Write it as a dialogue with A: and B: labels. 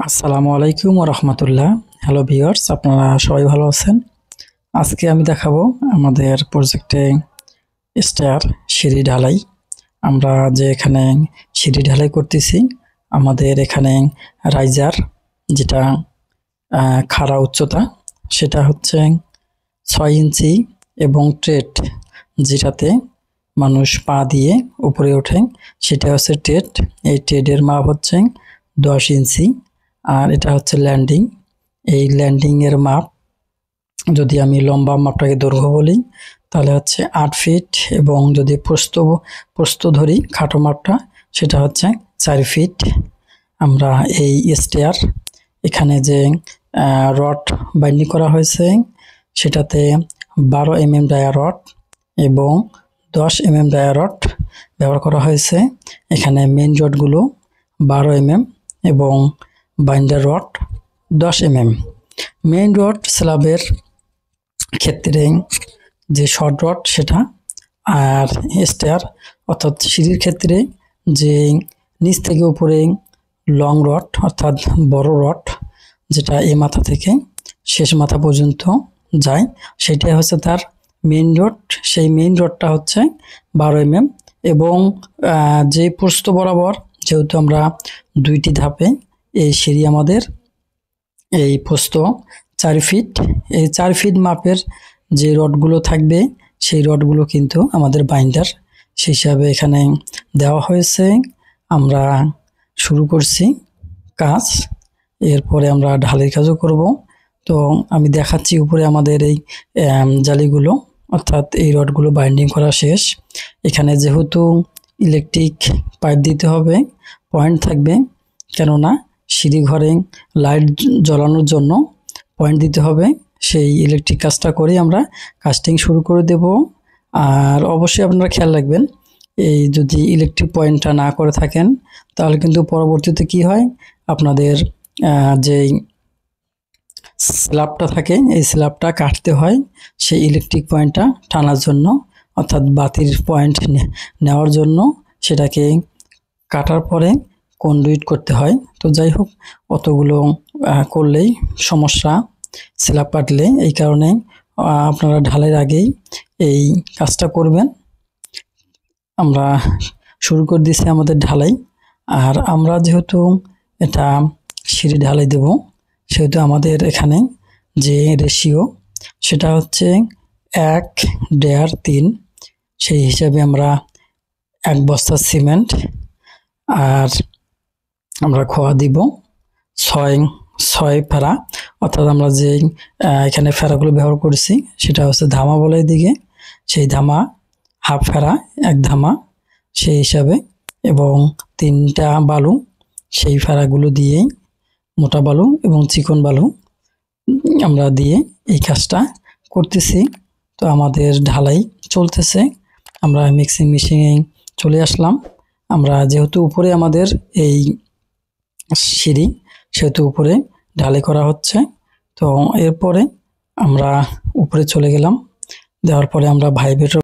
A: আসসালামু আলাইকুম ওয়া রাহমাতুল্লাহ। হ্যালো ভিউয়ার্স, আপনারা সবাই ভালো আছেন? আজকে আমি দেখাবো আমাদের প্রজেক্টে স্টার সিঁড়ি ঢালাই। আমরা যে এখানে সিঁড়ি ঢালাই করতেছি, আমাদের এখানে রাইজার যেটা খাড়া উচ্চতা সেটা হচ্ছে 6 ইঞ্চি এবং ট্রেড যেটাতে মানুষ পা দিয়ে উপরে ওঠে সেটা হচ্ছে ট্রেড। এই ট্রেডের মাপ হচ্ছে 10 ইঞ্চি। আর এটা হচ্ছে ল্যান্ডিং। এই ল্যান্ডিং এর মাপ, যদি আমি লম্বা মাপটাকে দৈর্ঘ্য বলি তাহলে হচ্ছে 8 ফিট, এবং যদি প্রস্থ ধরি খাটো মাপটা সেটা হচ্ছে 4 ফিট। আমরা এই স্টেয়ার এখানে যে রড বাইন্ডিং করা হয়েছে সেটাতে 12 mm ডায়া রড এবং 10 mm ডায়া রড ব্যবহার করা হয়েছে। এখানে মেইন রডগুলো 12 mm এবং binder rod 10 mm। Main rod স্ল্যাবের ক্ষেত্রে যে শর্ট রড সেটা, আর স্টেয়ার অর্থাৎ সিঁড়ির ক্ষেত্রে যে নিচ থেকে উপরে লং রড অর্থাৎ বড় রড যেটা এই মাথা থেকে শেষ মাথা পর্যন্ত যায় সেটাই হচ্ছে তার মেইন রড। সেই মেইন রডটা হচ্ছে 12 mm এবং যে প্রস্থ বরাবর, যেহেতু আমরা 2টি ধাপে এই সিঁড়ি, আমাদের এই প্রস্থ 4 ফিট। এই 4 ফিট মাপের যে রডগুলো থাকবে সেই রডগুলো কিন্তু আমাদের বাইন্ডার সেই হিসাবে এখানে দেওয়া হয়েছে। আমরা শুরু করছি কাজ, এরপরে আমরা ঢালের কাজও করব। তো আমি দেখাচ্ছি উপরে আমাদের এই জালিগুলো অর্থাৎ এই রডগুলো বাইন্ডিং করা শেষ। এখানে যেহেতু ইলেকট্রিক পাইপ দিতে হবে, পয়েন্ট থাকবে, কেননা সিঁড়ি ঘরে লাইট জ্বালানোর জন্য পয়েন্ট দিতে হবে। সেই ইলেকট্রিক কাজটা করে আমরা কাস্টিং শুরু করে দেব। আর অবশ্যই আপনারা খেয়াল রাখবেন, এই যদি ইলেকট্রিক পয়েন্টটা না করে থাকেন তাহলে কিন্তু পরবর্তীতে কি হয়, আপনাদের যেই স্ল্যাবটা থাকে এই স্ল্যাবটা কাটতে হয় সেই ইলেকট্রিক পয়েন্টটা টানার জন্য, অর্থাৎ বাতির পয়েন্ট নেওয়ার জন্য সেটাকে কাটার পরে কন্ডুইট করতে হয়। তো যাই হোক, অতগুলো করলেই সমস্যা স্ল্যাব কাটলে, এই কারণে আপনারা ঢালের আগেই এই কাজটা করবেন। আমরা শুরু করে দিয়েছি আমাদের ঢালাই। আর আমরা যেহেতু এটা সিঁড়ি ঢালাই দেব সেহেতু আমাদের এখানে যে রেশিও সেটা হচ্ছে 1.5-3। সেই হিসাবে আমরা 1 বস্তা সিমেন্ট, আর আমরা খোয়া দিব 6 ফেরা, অর্থাৎ আমরা যে এখানে ফেরাগুলো ব্যবহার করেছি সেটা হচ্ছে ধামা বলে দিকে, সেই ধামা হাফ ফেরা 1 ধামা সেই হিসাবে, এবং 3টা বালু সেই ফেরাগুলো দিয়েই, মোটা বালু এবং চিকন বালু আমরা দিয়ে এই কাজটা করতেছি। তো আমাদের ঢালাই চলতেছে, আমরা মিক্সিং মেশিনে চলে আসলাম। আমরা যেহেতু উপরে আমাদের এই সিঁড়ি সেহেতু উপরে ঢালাই করা হচ্ছে। তো এরপরে আমরা উপরে চলে গেলাম, দেওয়ার পরে আমরা ভাইব্রেটর